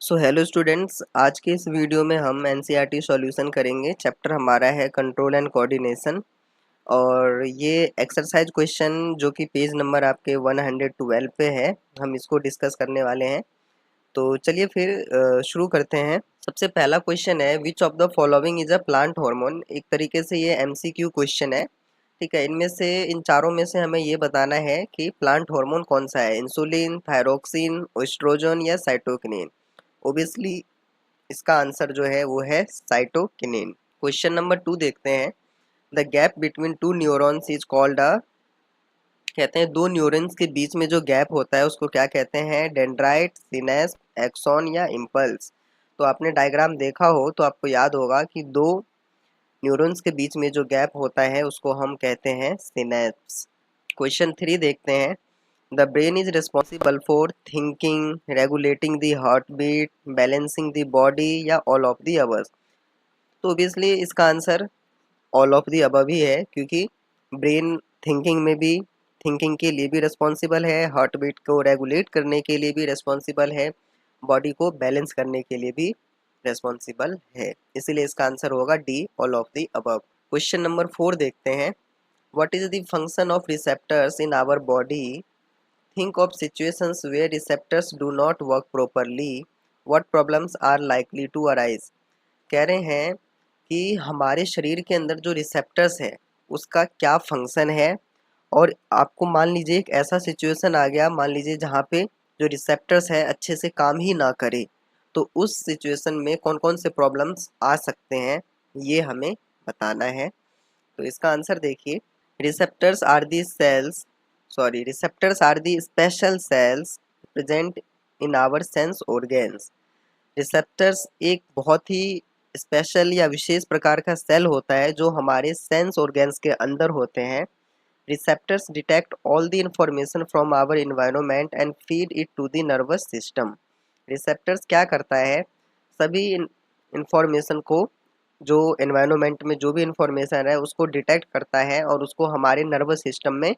So hello students, आज के इस वीडियो में हम एनसीईआरटी सॉल्यूशन करेंगे। चैप्टर हमारा है कंट्रोल एंड कोऑर्डिनेशन और ये एक्सरसाइज क्वेश्चन जो कि पेज नंबर आपके 112 पे है, हम इसको डिस्कस करने वाले हैं। तो चलिए फिर शुरू करते हैं। सबसे पहला क्वेश्चन है, which of the following is a plant hormone. एक तरीके से ये एमसीक्यू क्वेश्चन है, ठीक है। इनमें से इन चारों में से हमें ये बताना है कि प्लांट हार्मोन कौन सा है, इंसुलिन, थायरोक्सिन, एस्ट्रोजन या साइटोकिनिन। ओबियसली इसका आंसर जो है वो है साइटोकिनिन। क्वेश्चन नंबर 2 देखते हैं। The gap between two neurons is called a, कहते हैं दो न्यूरॉन्स के बीच में जो गैप होता है उसको क्या कहते हैं, डेंड्राइट, सिनेप्स, एक्सॉन या इम्पल्स। तो आपने डायग्राम देखा हो तो आपको याद होगा कि दो न्यूरॉन्स के बीच में जो गैप होता है उसको हम कहते हैं सिनेप्स। क्वेश्चन 3 देखते हैं। The brain is responsible for thinking, regulating the heart beat, balancing the body या ऑल ऑफ द अबव। तो ऑब्वियसली इसका answer all of the above ही है, क्योंकि ब्रेन थिंकिंग के लिए भी रिस्पॉन्सिबल है, हार्ट बीट को रेगुलेट करने के लिए भी रिस्पॉन्सिबल है, बॉडी को बैलेंस करने के लिए भी रिस्पॉन्सिबल है। इसीलिए इसका आंसर होगा D, all of the above. Question number 4 देखते हैं। What is the function of receptors in our body. Think of situations where receptors do not work properly. What problems are likely to arise? कह रहे हैं कि हमारे शरीर के अंदर जो रिसेप्टर्स है उसका क्या फंक्शन है, और आपको मान लीजिए एक ऐसा सिचुएशन आ गया, मान लीजिए जहाँ पे जो रिसेप्टर्स है अच्छे से काम ही ना करे, तो उस सिचुएशन में कौन कौन से प्रॉब्लम्स आ सकते हैं ये हमें बताना है। तो इसका आंसर देखिए। Receptors are the cells receptors are the special cells present in our sense organs. Receptors एक बहुत ही स्पेशल या विशेष प्रकार का सेल होता है जो हमारे सेंस ऑर्गेन्स के अंदर होते हैं। Receptors detect all the information from our environment and feed it to the nervous system. Receptors क्या करता है, सभी इंफॉर्मेशन को, जो एनवायरनमेंट में जो भी इंफॉर्मेशन है उसको डिटेक्ट करता है और उसको हमारे नर्वस सिस्टम में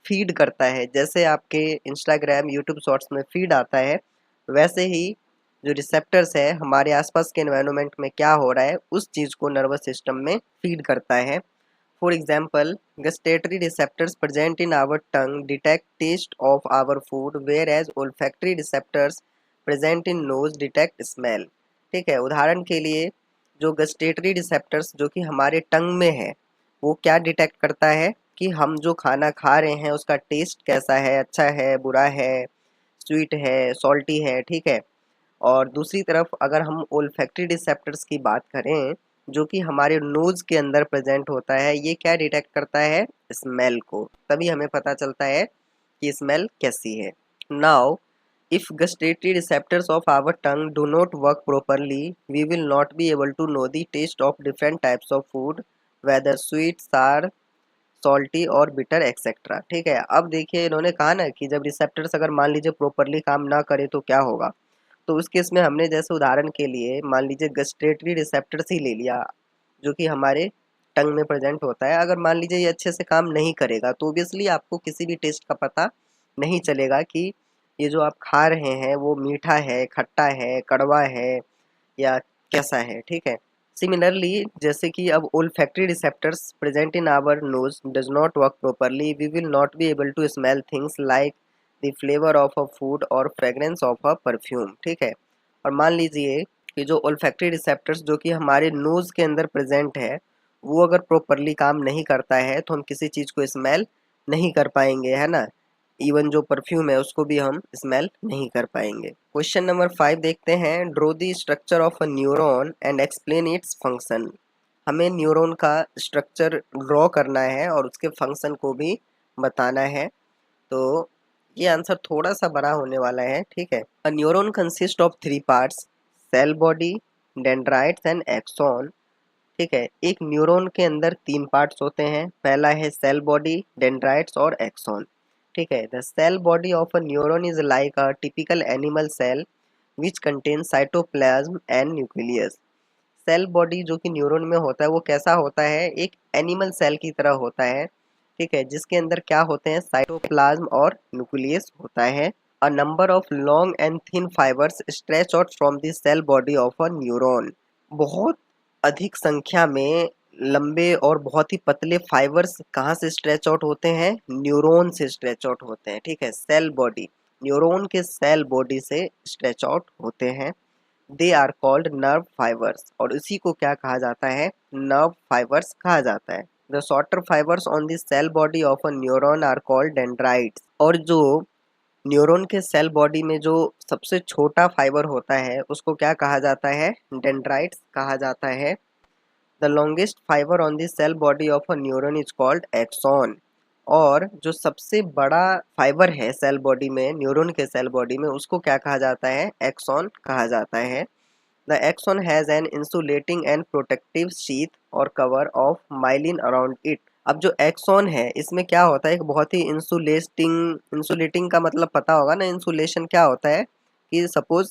फीड करता है। जैसे आपके इंस्टाग्राम, यूट्यूब शॉर्ट्स में फीड आता है, वैसे ही जो रिसेप्टर्स है हमारे आसपास के एनवायरनमेंट में क्या हो रहा है उस चीज़ को नर्वस सिस्टम में फीड करता है। For example, gustatory receptors present in our tongue detect taste of our food, whereas olfactory receptors present in nose detect smell. ठीक है, उदाहरण के लिए जो गस्टेटरी रिसेप्टर्स जो कि हमारे टंग में है वो क्या डिटेक्ट करता है कि हम जो खाना खा रहे हैं उसका टेस्ट कैसा है, अच्छा है, बुरा है, स्वीट है, सॉल्टी है, ठीक है। और दूसरी तरफ अगर हम ओल्फैक्टरी रिसेप्टर्स की बात करें जो कि हमारे नोज के अंदर प्रेजेंट होता है, ये क्या डिटेक्ट करता है, स्मेल को। तभी हमें पता चलता है कि स्मेल कैसी है। Now if gustatory receptors of our tongue do not work properly, we will not be able to know the taste of different types of food, whether sweet, sour, salty और bitter etc। ठीक है, अब देखिए इन्होंने कहा ना कि जब रिसेप्टर्स अगर मान लीजिए प्रॉपरली काम ना करे तो क्या होगा। तो उस केस में हमने जैसे उदाहरण के लिए मान लीजिए गस्टेटरी रिसेप्टर्स ही ले लिया जो कि हमारे टंग में प्रेजेंट होता है। अगर मान लीजिए ये अच्छे से काम नहीं करेगा तो ऑब्वियसली आपको किसी भी टेस्ट का पता नहीं चलेगा कि ये जो आप खा रहे हैं वो मीठा है, खट्टा है, कड़वा है या कैसा है, ठीक है। सिमिलरली जैसे कि अब olfactory receptors present in our nose does not work properly, we will not be able to smell things like the flavour of a food और फ्रेगरेंस ऑफ अ परफ्यूम। ठीक है, और मान लीजिए कि जो ओल्फैक्टरी रिसेप्टर्स जो कि हमारे नोज के अंदर प्रेजेंट है वो अगर प्रॉपरली काम नहीं करता है तो हम किसी चीज़ को स्मेल नहीं कर पाएंगे, है ना। इवन जो परफ्यूम है उसको भी हम स्मेल नहीं कर पाएंगे। क्वेश्चन नंबर 5 देखते हैं। Draw the structure of a neuron and explain its function. हमें न्यूरॉन का स्ट्रक्चर ड्रॉ करना है और उसके फंक्शन को भी बताना है। तो ये आंसर थोड़ा सा बड़ा होने वाला है, ठीक है। A neuron consist of 3 parts, cell body, dendrites and axon. ठीक है, एक न्यूरॉन के अंदर 3 पार्ट्स होते हैं, पहला है सेल बॉडी, डेंड्राइट्स और एक्सॉन। ठीक है, the cell body of a neuron is like a typical animal cell which contain cytoplasm and nucleus. Cell body जो कि न्यूरॉन में होता है वो कैसा होता है, एक एनिमल सेल की तरह होता है, ठीक है, जिसके अंदर क्या होते हैं, साइटोप्लाज्म और न्यूक्लियस होता है। A number of long and thin fibers stretch out from the cell body of a neuron. बहुत अधिक संख्या में लंबे और बहुत ही पतले फाइबर्स कहाँ से स्ट्रेच आउट होते हैं? न्यूरॉन से स्ट्रेच आउट होते हैं, ठीक है, सेल बॉडी, न्यूरॉन के सेल बॉडी से स्ट्रेच आउट होते हैं। They are called nerve fibres, और इसी को क्या कहा जाता है? नर्व फाइबर्स कहा जाता है। The shorter fibres on the cell body of a neuron are called dendrites, और जो न्यूरॉन के सेल बॉडी में जो सबसे छोटा फाइबर होता है उसको क्या कहा जाता है? डेंड्राइट्स कहा जाता है। The longest fibre on the cell body of a neuron is called axon, और जो सबसे बड़ा फाइबर है सेल बॉडी में, न्यूरॉन के सेल बॉडी में, उसको क्या कहा जाता है? एक्सॉन कहा जाता है। The axon has an insulating and protective sheath और cover of myelin around it. अब जो एक्सॉन है इसमें क्या होता है? एक बहुत ही इंसुलेटिंग का मतलब पता होगा ना, इंसुलेशन क्या होता है कि सपोज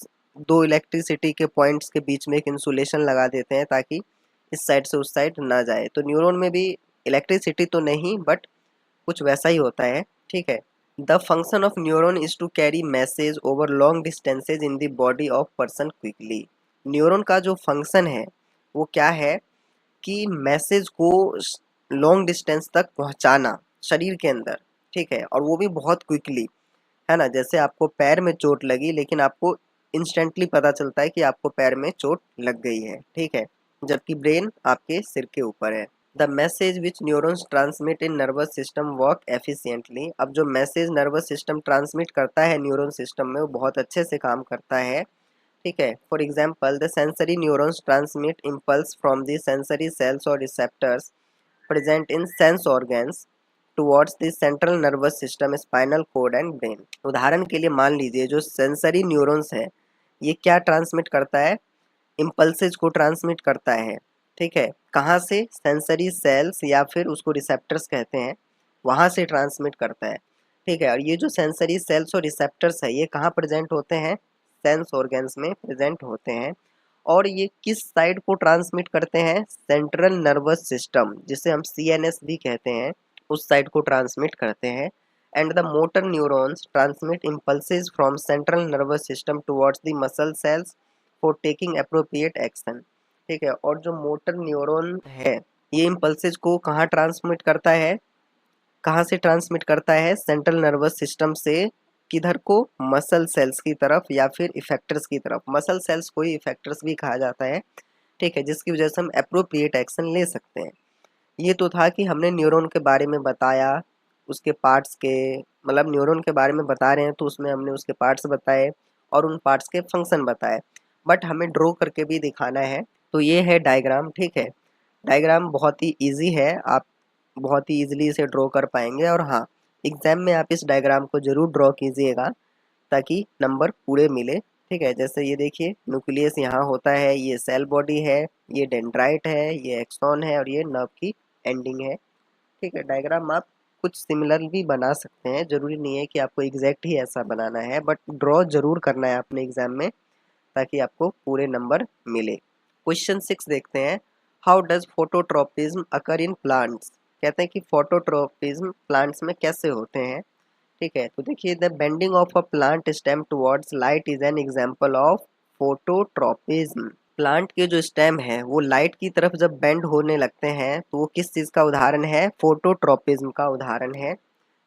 दो इलेक्ट्रिसिटी के पॉइंट्स के बीच में एक इंसुलेशन लगा देते हैं ताकि इस साइड से उस साइड ना जाए। तो न्यूरॉन में भी इलेक्ट्रिसिटी तो नहीं, बट कुछ वैसा ही होता है, ठीक है। The function of neuron is to carry message over long distances in the body of person quickly. Neuron का जो फंक्शन है वो क्या है कि मैसेज को लॉन्ग डिस्टेंस तक पहुंचाना शरीर के अंदर, ठीक है, और वो भी बहुत क्विकली, है ना। जैसे आपको पैर में चोट लगी लेकिन आपको इंस्टेंटली पता चलता है कि आपको पैर में चोट लग गई है, ठीक है, जबकि ब्रेन आपके सिर के ऊपर है। The message which neurons transmit in nervous system work efficiently. अब जो मैसेज नर्वस सिस्टम ट्रांसमिट करता है न्यूरॉन सिस्टम में वो बहुत अच्छे से काम करता है, ठीक है। For example the sensory neurons transmit impulse from the sensory cells और receptors present in sense organs towards the central nervous system, spinal cord and brain. उदाहरण के लिए मान लीजिए जो सेंसरी न्यूरॉन्स है ये क्या ट्रांसमिट करता है? इम्पल्सेज को ट्रांसमिट करता है, ठीक है। कहाँ से? सेंसरी सेल्स या फिर उसको रिसेप्टर्स कहते हैं, वहाँ से ट्रांसमिट करता है, ठीक है। और ये जो सेंसरी सेल्स और रिसेप्टर्स है ये कहाँ प्रेजेंट होते हैं? सेंस ऑर्गन्स में प्रेजेंट होते हैं। और ये किस साइड को ट्रांसमिट करते हैं? सेंट्रल नर्वस सिस्टम, जिसे हम सीएनएस भी कहते हैं, उस साइड को ट्रांसमिट करते हैं। And the motor neurons transmit impulses from central nervous system towards the muscle cells for taking appropriate action, ठीक है। और जो मोटर न्यूरॉन है ये इम्पल्सेस को कहाँ ट्रांसमिट करता है? कहाँ से ट्रांसमिट करता है? सेंट्रल नर्वस सिस्टम से किधर को? मसल सेल्स की तरफ या फिर इफेक्टर्स की तरफ। मसल सेल्स को ही इफेक्टर्स भी कहा जाता है, ठीक है, जिसकी वजह से हम अप्रोप्रिएट एक्शन ले सकते हैं। ये तो था कि हमने न्यूरॉन के बारे में बताया, उसके पार्ट्स के, मतलब न्यूरॉन के बारे में बता रहे हैं तो उसमें हमने उसके पार्ट्स बताए और उन पार्ट्स के फंक्शन बताए, बट हमें ड्रॉ करके भी दिखाना है। तो ये है डायग्राम, ठीक है। डायग्राम बहुत ही इजी है, आप बहुत ही इजीली इसे ड्रॉ कर पाएंगे। और हाँ, एग्जाम में आप इस डायग्राम को ज़रूर ड्रॉ कीजिएगा ताकि नंबर पूरे मिले, ठीक है। जैसे ये देखिए, न्यूक्लियस यहाँ होता है, ये सेल बॉडी है, ये डेंड्राइट है, ये एक्सॉन है और ये नर्व की एंडिंग है, ठीक है। डायग्राम आप कुछ सिमिलर भी बना सकते हैं, जरूरी नहीं है कि आपको एग्जैक्ट ही ऐसा बनाना है, बट ड्रॉ जरूर करना है अपने एग्जाम में ताकि आपको पूरे नंबर मिले। क्वेश्चन 6 देखते हैं। How does phototropism occur in plants. कहते हैं कि फोटोट्रोपिज्म प्लांट्स में कैसे होते हैं, ठीक है। तो देखिए, the bending of a plant stem towards light is an example of phototropism. Plant के जो स्टेम है वो लाइट की तरफ जब बेंड होने लगते हैं तो वो किस चीज़ का उदाहरण है? फोटोट्रोपिज्म का उदाहरण है।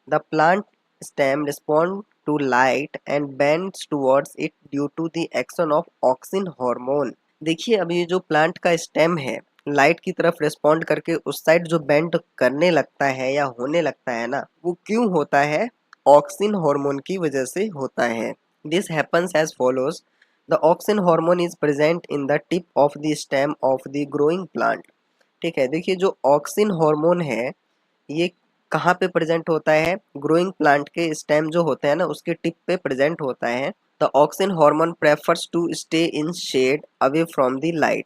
The plant stem respond to light and bends towards it due to the action of auxin hormone. देखिए, अब ये जो प्लांट का स्टेम है लाइट की तरफ रिस्पॉन्ड करके उस साइड जो बेंड करने लगता है या होने लगता है ना, वो क्यों होता है? ऑक्सिन हार्मोन की वजह से होता है। This happens as follows. The auxin hormone is present in the tip of the stem of the growing plant, ठीक है। देखिए, जो ऑक्सिन हार्मोन है ये कहाँ पे प्रेजेंट होता है? ग्रोइंग प्लांट के स्टेम जो होते हैं ना उसके टिप पे प्रेजेंट होता है। The auxin hormone prefers to stay in shade away from the light,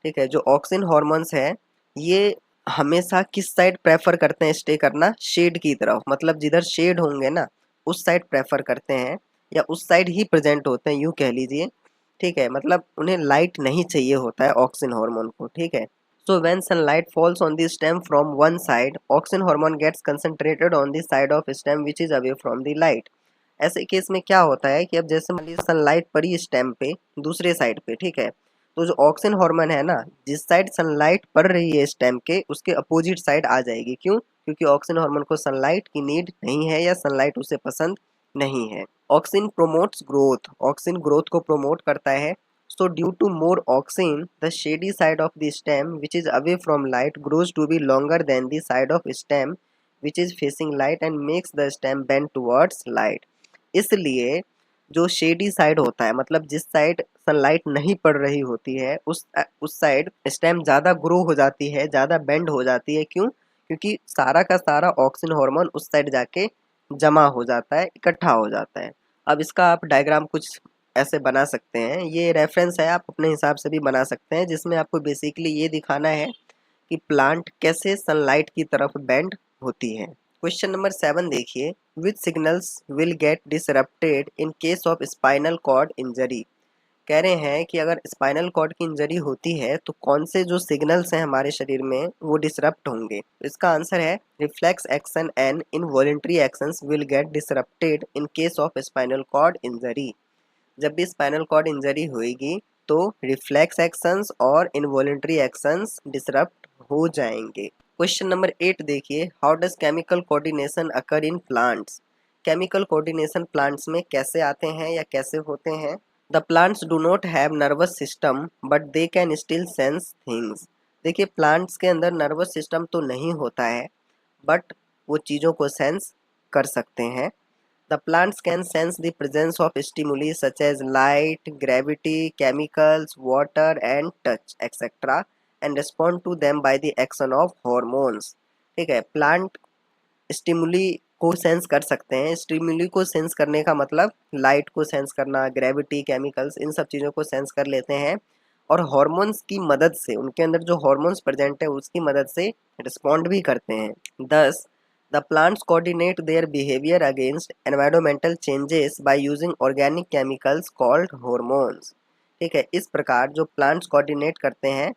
ठीक है। जो ऑक्सिन हार्मोन्स है ये हमेशा किस साइड प्रेफर करते हैं स्टे करना? शेड की तरफ, मतलब जिधर शेड होंगे ना उस साइड प्रेफर करते हैं या उस साइड ही प्रेजेंट होते हैं, यूँ कह लीजिए, ठीक है। मतलब उन्हें लाइट नहीं चाहिए होता है ऑक्सिन हार्मोन को, ठीक है। So when sunlight falls on the stem from one side, auxin hormone gets concentrated on the side of stem which is away from the light, ऐसे केस में क्या होता है कि अब जैसे मान लीजिए सनलाइट पड़ी स्टेम पे दूसरे साइड पे, ठीक है, तो जो ऑक्सिन हार्मोन है ना, जिस साइड सनलाइट पड़ रही है स्टेम के उसके अपोजिट साइड आ जाएगी। क्यों? क्योंकि ऑक्सिन हार्मोन को सनलाइट की नीड नहीं है या सनलाइट उसे पसंद नहीं है। Auxin promotes growth, auxin growth को प्रोमोट करता है। So due to more auxin the shady side of the stem which is away from light grows to be longer than the side of stem which is facing light and makes the stem bend towards light. इसलिए जो shady side होता है, मतलब जिस side sunlight नहीं पड़ रही होती है, उस साइड स्टेम ज़्यादा ग्रो हो जाती है, ज़्यादा बेंड हो जाती है। क्यों? क्योंकि सारा का सारा ऑक्सिन हार्मोन उस साइड जाके जमा हो जाता है, इकट्ठा हो जाता है। अब इसका आप डायग्राम कुछ ऐसे बना सकते हैं, ये रेफरेंस है, आप अपने हिसाब से भी बना सकते हैं, जिसमें आपको बेसिकली ये दिखाना है कि प्लांट कैसे सनलाइट की तरफ बेंड होती है। क्वेश्चन नंबर 7 देखिए, which signals will get disrupted in case of spinal cord injury. कह रहे हैं कि अगर स्पाइनल कॉर्ड की इंजरी होती है तो कौन से जो सिग्नल्स हैं हमारे शरीर में वो डिसरप्ट होंगे। तो इसका आंसर है reflex action and involuntary actions will get disrupted in case of spinal cord injury. जब भी स्पाइनल कॉर्ड इंजरी होगी तो रिफ्लेक्स एक्शंस और इनवॉलेंट्री एक्शंस डिसरप्ट हो जाएंगे। क्वेश्चन नंबर 8 देखिए, how does chemical coordination occur in plants. Chemical coordination plants में कैसे आते हैं या कैसे होते हैं। The plants do not have nervous system but they can still sense things. देखिए प्लांट्स के अंदर नर्वस सिस्टम तो नहीं होता है बट वो चीज़ों को सेंस कर सकते हैं। The plants can sense the presence of stimuli such as light, gravity, chemicals, water and touch etc. and respond to them by the action of hormones। ठीक है, प्लांट स्टिमुली को सेंस कर सकते हैं। स्टिमुली को सेंस करने का मतलब लाइट को सेंस करना, ग्रेविटी, केमिकल्स, इन सब चीज़ों को सेंस कर लेते हैं और हॉर्मोन्स की मदद से, उनके अंदर जो हॉर्मोन्स प्रेजेंट है उसकी मदद से रिस्पॉन्ड भी करते हैं। दस the plants coordinate their behaviour against environmental changes by using organic chemicals called hormones. ठीक है, इस प्रकार जो प्लांट्स कोऑर्डिनेट करते हैं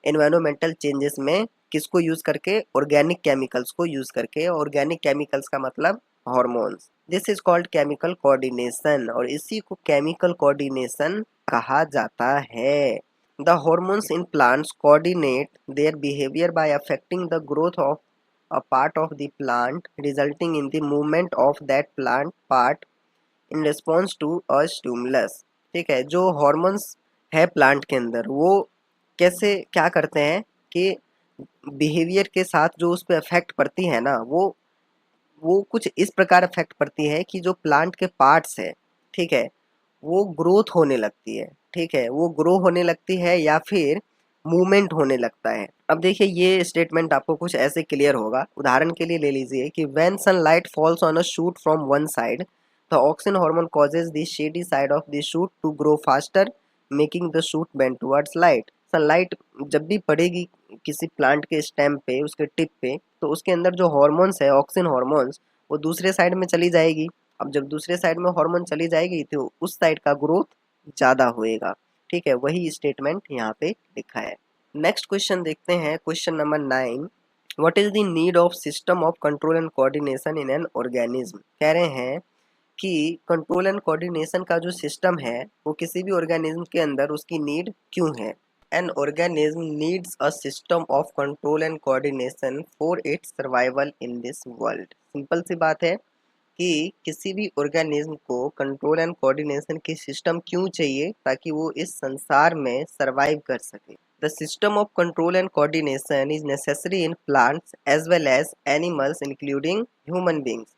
एनवायरमेंटल चेंजेस में किसको यूज़ करके, ऑर्गेनिक केमिकल्स को यूज़ करके। ऑर्गेनिक केमिकल्स का मतलब hormones. This is called chemical coordination और इसी को केमिकल कोऑर्डिनेशन कहा जाता है। The hormones in plants coordinate their behaviour by affecting the growth of a part of the plant resulting in the movement of that plant part in response to a stimulus। ठीक है, जो hormones है plant के अंदर वो कैसे क्या करते हैं कि बिहेवियर के साथ जो उस पर इफेक्ट पड़ती है ना, वो कुछ इस प्रकार इफेक्ट पड़ती है कि जो प्लांट के पार्ट्स है, ठीक है, वो ग्रोथ होने लगती है। ठीक है, वो ग्रो होने लगती है या फिर मूवमेंट होने लगता है। अब देखिए ये स्टेटमेंट आपको कुछ ऐसे क्लियर होगा। उदाहरण के लिए ले लीजिए कि when sunlight falls on a shoot from one side the auxin hormone causes the shady side of the shoot to grow faster making the shoot bend towards light. Sunlight जब भी पड़ेगी किसी प्लांट के स्टेम पे, उसके tip पे, तो उसके अंदर जो हॉर्मोन्स है, ऑक्सिन हॉर्मोन्स, वो दूसरे साइड में चली जाएगी। अब जब दूसरे साइड में हार्मोन चली जाएगी तो उस साइड का ग्रोथ ज़्यादा होएगा। ठीक है, वही स्टेटमेंट यहाँ पे लिखा है। नेक्स्ट क्वेश्चन देखते हैं, question number 9। What is the need of system of control and coordination in an organism. कह रहे हैं कि कंट्रोल एंड कोऑर्डिनेशन का जो सिस्टम है वो किसी भी ऑर्गेनिज्म के अंदर उसकी नीड क्यों है। An organism needs a system of control and coordination for its survival in this world. Simple सी बात है कि किसी भी ऑर्गेनिज्म को कंट्रोल एंड कोऑर्डिनेशन की सिस्टम क्यों चाहिए, ताकि वो इस संसार में सरवाइव कर सके। The system of control and coordination is necessary in plants as well as animals including human beings.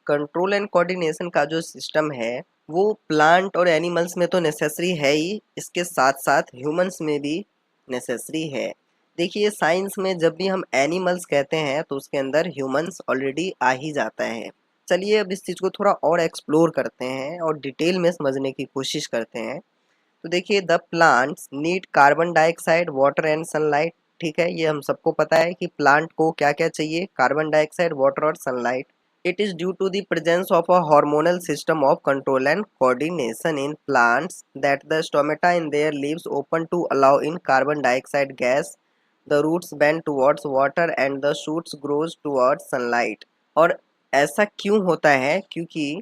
Control and coordination का जो सिस्टम है वो प्लांट और एनिमल्स में तो नेसेसरी है ही, इसके साथ साथ ह्यूमंस में भी नेसेसरी है। देखिए साइंस में जब भी हम एनिमल्स कहते हैं तो उसके अंदर ह्यूमंस ऑलरेडी आ ही जाता है। चलिए अब इस चीज़ को थोड़ा और एक्सप्लोर करते हैं और डिटेल में समझने की कोशिश करते हैं। तो देखिए the plants need carbon dioxide, water and sunlight. ठीक है, ये हम सबको पता है कि प्लांट को क्या क्या चाहिए, कार्बन डाइऑक्साइड, वाटर और sunlight. It is due to the presence of a hormonal system of control and coordination in plants that the stomata in their leaves open to allow in carbon dioxide gas, the roots bend towards water and the shoots grows towards sunlight। और ऐसा क्यों होता है, क्योंकि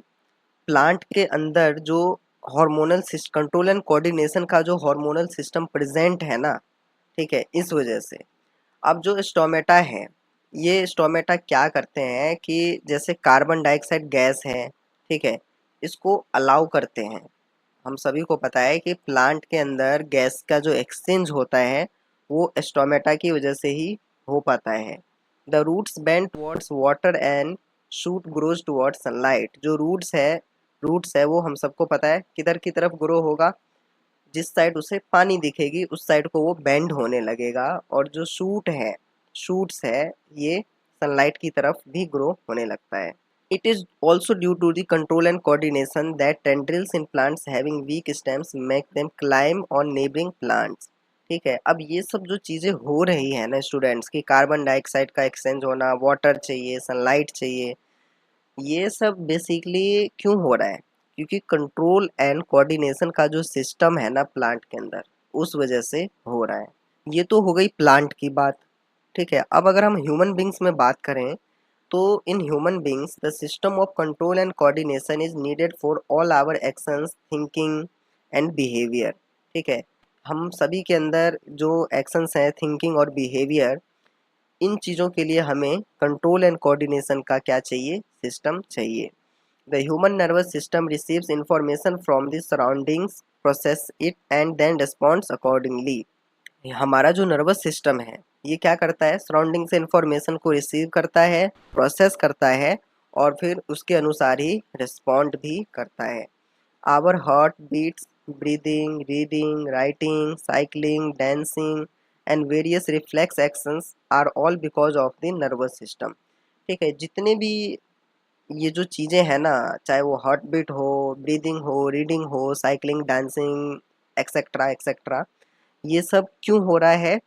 plant के अंदर जो hormonal control and coordination का जो हार्मोनल सिस्टम प्रेजेंट है ना, ठीक है, इस वजह से अब जो स्टोमेटा है, ये स्टोमेटा क्या करते हैं कि जैसे कार्बन डाइऑक्साइड गैस है, ठीक है, इसको अलाउ करते हैं। हम सभी को पता है कि प्लांट के अंदर गैस का जो एक्सचेंज होता है वो स्टोमेटा की वजह से ही हो पाता है। The roots bend towards water and shoot grows towards sunlight. जो रूट्स है वो हम सबको पता है किधर की तरफ ग्रो होगा, जिस साइड उसे पानी दिखेगी उस साइड को वो बेंड होने लगेगा। और जो शूट्स है ये सनलाइट की तरफ भी ग्रो होने लगता है। It is also due to the control and coordination that tendrils in plants having weak stems make them climb on neighboring plants। ठीक है, अब ये सब जो चीज़ें हो रही है ना स्टूडेंट्स, की कार्बन डाइऑक्साइड का एक्सचेंज होना, वाटर चाहिए, सनलाइट चाहिए, ये सब बेसिकली क्यों हो रहा है? क्योंकि कंट्रोल एंड कोऑर्डिनेशन का जो सिस्टम है ना प्लांट के अंदर, उस वजह से हो रहा है। ये तो हो गई प्लांट की बात, ठीक है। अब अगर हम ह्यूमन बींग्स में बात करें तो in human beings the system of control and coordination is needed for all our actions, thinking and behaviour. ठीक है, हम सभी के अंदर जो एक्शंस हैं, थिंकिंग और बिहेवियर, इन चीज़ों के लिए हमें कंट्रोल एंड कोऑर्डिनेशन का क्या चाहिए? सिस्टम चाहिए। The human nervous system receives information from the surroundings, process it and then responds accordingly. हमारा जो नर्वस सिस्टम है ये क्या करता है? सराउंडिंग से इंफॉर्मेशन को रिसीव करता है, प्रोसेस करता है और फिर उसके अनुसार ही रिस्पॉन्ड भी करता है। Our heart beats, breathing, reading, writing, cycling, dancing and various reflex actions are all because of the nervous system. ठीक है, जितने भी ये जो चीज़ें हैं ना, चाहे वो हार्ट बीट हो, ब्रीदिंग हो, रीडिंग हो, साइकिलिंग, डांसिंग, एक्सेट्रा एक्सेट्रा, ये सब क्यों हो रहा है?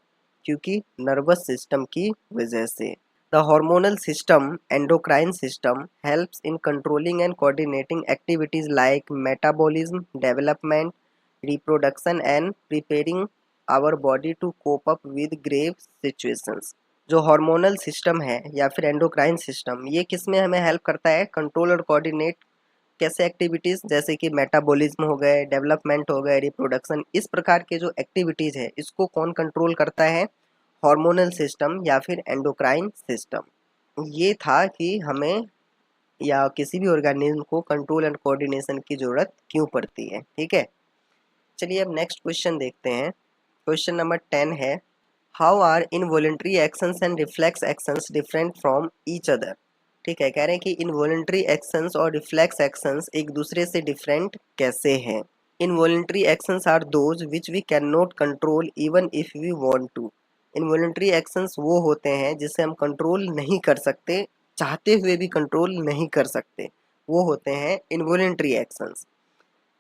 क्योंकि नर्वस सिस्टम की वजह से। The hormonal system, endocrine system helps in controlling and coordinating activities like metabolism, development, reproduction and preparing our body to cope up with grave situations. जो हार्मोनल सिस्टम है या फिर एंडोक्राइन सिस्टम, ये किस में हमें हेल्प करता है? कंट्रोल और कोऑर्डिनेट कैसे एक्टिविटीज़, जैसे कि मेटाबॉलिज्म हो गए, डेवलपमेंट हो गए, रिप्रोडक्शन, इस प्रकार के जो एक्टिविटीज़ है इसको कौन कंट्रोल करता है? हार्मोनल सिस्टम या फिर एंडोक्राइन सिस्टम। ये था कि हमें या किसी भी ऑर्गेनिज्म को कंट्रोल एंड कोऑर्डिनेशन की ज़रूरत क्यों पड़ती है। ठीक है, चलिए अब नेक्स्ट क्वेश्चन देखते हैं। क्वेश्चन नंबर 10 है, how are involuntary actions and reflex actions different from each other. ठीक है, कह रहे हैं कि इनवॉलेंट्री एक्शंस और रिफ्लेक्स एक्शंस एक दूसरे से डिफरेंट कैसे हैं। Involuntary actions are those which we can not control even if we want to. Involuntary actions वो होते हैं जिसे हम कंट्रोल नहीं कर सकते, चाहते हुए भी कंट्रोल नहीं कर सकते, वो होते हैं involuntary actions.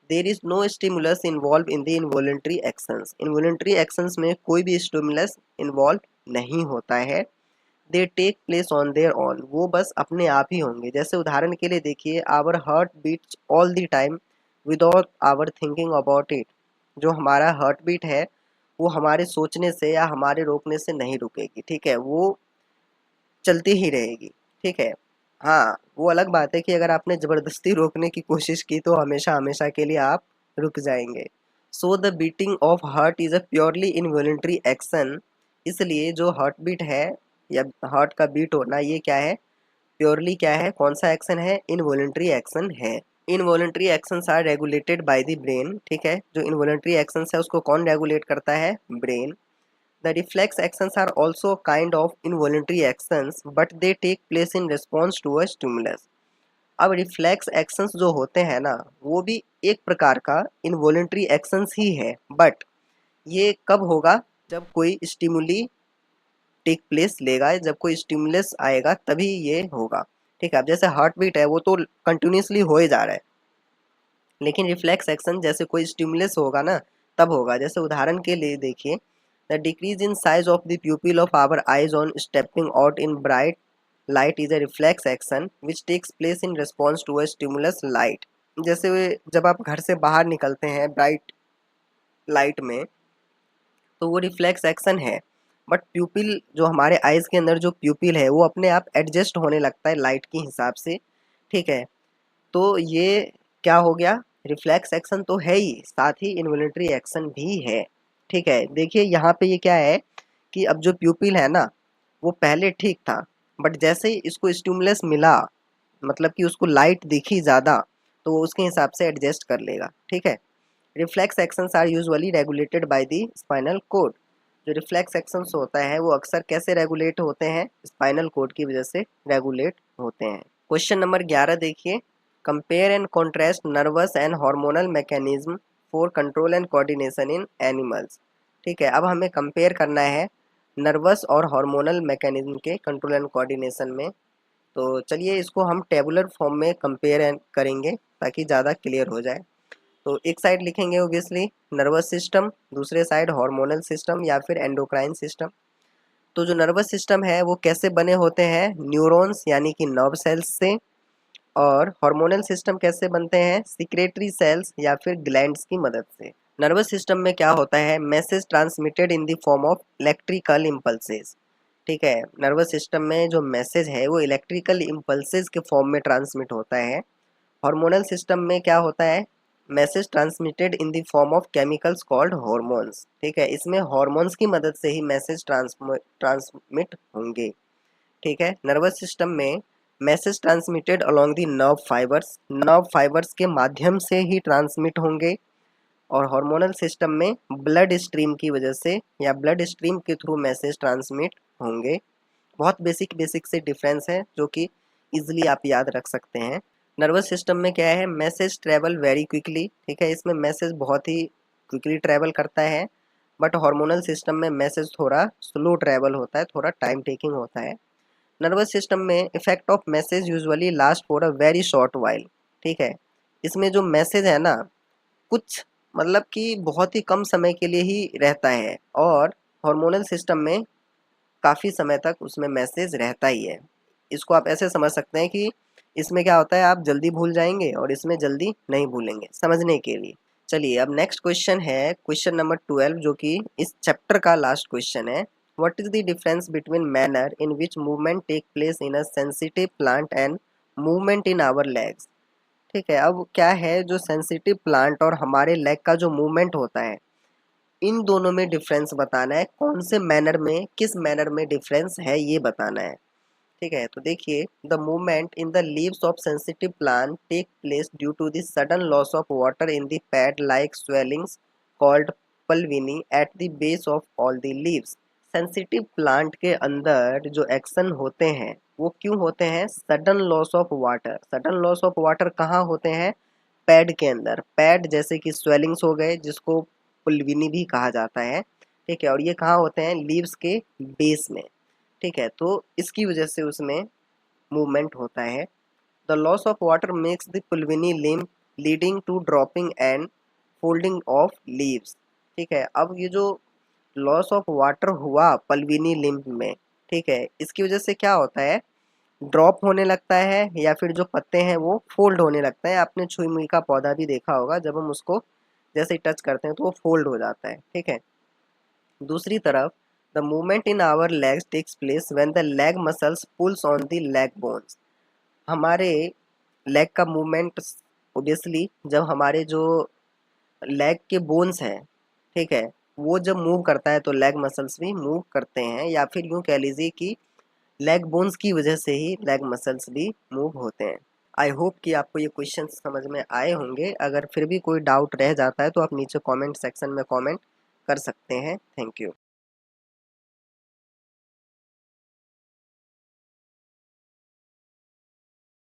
There is no stimulus involve in the involuntary actions. Involuntary actions में कोई भी स्टिमुलस इन्वॉल्व नहीं होता है। They take place on their own, वो बस अपने आप ही होंगे। जैसे उदाहरण के लिए देखिए, our heart beats all the time without our thinking about it. जो हमारा हार्ट बीट है वो हमारे सोचने से या हमारे रोकने से नहीं रुकेगी, ठीक है, वो चलती ही रहेगी। ठीक है, हाँ, वो अलग बात है कि अगर आपने ज़बरदस्ती रोकने की कोशिश की तो हमेशा हमेशा के लिए आप रुक जाएंगे। So the beating of heart is a purely involuntary action. इसलिए जो हार्ट बीट है या हार्ट का बीट होना, ये क्या है? प्योरली क्या है? कौन सा एक्शन है? इनवॉलेंट्री एक्शन है। Involuntary actions are regulated by the brain. ठीक है, जो इनवॉलेंट्री एक्शंस है उसको कौन रेगुलेट करता है? Brain. The reflex actions are also a kind of involuntary actions, but they take place in response to a stimulus। अब रिफ्लेक्स एक्शंस जो होते हैं ना, वो भी एक प्रकार का इनवॉलेंट्री एक्शंस ही है, बट ये कब होगा? जब कोई स्टिमुली टेक प्लेस लेगा, जब कोई स्टिमुलस आएगा तभी ये होगा। ठीक है, अब जैसे हार्ट बीट है वो तो कंटिन्यूसली हो ही जा रहा है, लेकिन रिफ्लेक्स एक्शन जैसे कोई स्टिमुलस होगा ना तब होगा। जैसे उदाहरण के लिए देखिए, the decrease in size of the pupil of our eyes on stepping out in bright light is a reflex action which takes place in response to a stimulus light. जैसे जब आप घर से बाहर निकलते हैं ब्राइट लाइट में, तो वो रिफ्लेक्स एक्शन है, बट प्यूपिल जो हमारे आइज के अंदर जो प्यूपिल है वो अपने आप एडजस्ट होने लगता है लाइट के हिसाब से। ठीक है, तो ये क्या हो गया, रिफ्लेक्स एक्शन तो है ही, साथ ही इन्वॉलंटरी एक्शन भी है। ठीक है, देखिए यहाँ पे ये क्या है कि अब जो प्यूपिल है ना वो पहले ठीक था, बट जैसे ही इसको स्टिमुलस मिला, मतलब कि उसको लाइट दिखी ज़्यादा, तो वो उसके हिसाब से एडजस्ट कर लेगा। ठीक है, reflex actions are usually regulated by the spinal cord. जो रिफ्लेक्स एक्शंस होता है वो अक्सर कैसे रेगुलेट होते हैं, स्पाइनल कोड की वजह से रेगुलेट होते हैं। क्वेश्चन नंबर 11 देखिए, compare and contrast nervous and hormonal mechanism for control and coordination in animals. ठीक है, अब हमें कंपेयर करना है नर्वस और हार्मोनल मैकेनिज्म के कंट्रोल एंड कोऑर्डिनेशन में। तो चलिए इसको हम टेबुलर फॉर्म में कंपेयर करेंगे ताकि ज़्यादा क्लियर हो जाए। तो एक साइड लिखेंगे ओबियसली नर्वस सिस्टम, दूसरे साइड हार्मोनल सिस्टम या फिर एंडोक्राइन सिस्टम। तो जो नर्वस सिस्टम है वो कैसे बने होते हैं, न्यूरॉन्स यानी कि नर्व सेल्स से। और हार्मोनल सिस्टम कैसे बनते हैं, सिक्रेटरी सेल्स या फिर ग्लैंड्स की मदद से। नर्वस सिस्टम में क्या होता है, message transmitted in the form of electrical impulses. ठीक है, नर्वस सिस्टम में जो मैसेज है वो इलेक्ट्रिकल इम्पल्सेस के फॉर्म में ट्रांसमिट होता है। हार्मोनल सिस्टम में क्या होता है, message transmitted in the form of chemicals called hormones. ठीक है, इसमें हॉर्मोन्स की मदद से ही मैसेज ट्रांसमिट होंगे। ठीक है, नर्वस सिस्टम में message transmitted along the nerve fibres के माध्यम से ही ट्रांसमिट होंगे। और हार्मोनल सिस्टम में ब्लड स्ट्रीम की वजह से या ब्लड स्ट्रीम के थ्रू मैसेज ट्रांसमिट होंगे। बहुत बेसिक बेसिक से डिफरेंस है जो कि इजीली आप याद रख सकते हैं। नर्वस सिस्टम में क्या है, मैसेज ट्रेवल वेरी क्विकली। ठीक है, इसमें मैसेज बहुत ही क्विकली ट्रेवल करता है। बट हार्मोनल सिस्टम में मैसेज थोड़ा स्लो ट्रेवल होता है, थोड़ा टाइम टेकिंग होता है। नर्वस सिस्टम में effect of message usually last for a very short while. ठीक है, इसमें जो मैसेज है ना कुछ मतलब कि बहुत ही कम समय के लिए ही रहता है। और हार्मोनल सिस्टम में काफ़ी समय तक उसमें मैसेज रहता ही है। इसको आप ऐसे समझ सकते हैं कि इसमें क्या होता है, आप जल्दी भूल जाएंगे और इसमें जल्दी नहीं भूलेंगे, समझने के लिए। चलिए अब नेक्स्ट क्वेश्चन है क्वेश्चन नंबर 12, जो कि इस चैप्टर का लास्ट क्वेश्चन है। What is the difference between manner in which movement take place in a sensitive plant and movement in our legs. ठीक है, अब क्या है, जो सेंसिटिव प्लांट और हमारे लेग का जो मूवमेंट होता है, इन दोनों में डिफरेंस बताना है। कौन से मैनर में, किस मैनर में डिफरेंस है ये बताना है। ठीक है, तो देखिए the movement in the leaves of sensitive plant take place due to the sudden loss of water in the pad like swellings called pulvini at the base of all the leaves. Sensitive plant के अंदर जो action होते हैं वो क्यों होते हैं, sudden loss of water. Sudden loss of water कहाँ होते हैं, पैड के अंदर। पैड जैसे कि स्वेलिंग्स हो गए जिसको पुल्विनी भी कहा जाता है। ठीक है, और ये कहाँ होते हैं, लीव्स के बेस में। ठीक है, तो इसकी वजह से उसमें मूवमेंट होता है। The loss of water makes the pulvini limp leading to dropping and folding of leaves. ठीक है, अब ये जो लॉस ऑफ वाटर हुआ पल्विनी लिम्ब में, ठीक है, इसकी वजह से क्या होता है, ड्रॉप होने लगता है या फिर जो पत्ते हैं वो फोल्ड होने लगता है। आपने छुई मुई का पौधा भी देखा होगा, जब हम उसको जैसे ही टच करते हैं तो वो फोल्ड हो जाता है। ठीक है, दूसरी तरफ the movement in our legs takes place when the leg muscles pulls on the leg bones. हमारे लेग का मूवमेंट ओबियसली जब हमारे जो लेग के बोन्स हैं, ठीक है, वो जब मूव करता है तो लेग मसल्स भी मूव करते हैं, या फिर यूँ कह लीजिए कि लेग बोन्स की वजह से ही लेग मसल्स भी मूव होते हैं। आई होप कि आपको ये क्वेश्चन समझ में आए होंगे। अगर फिर भी कोई डाउट रह जाता है तो आप नीचे कमेंट सेक्शन में कमेंट कर सकते हैं। Thank you.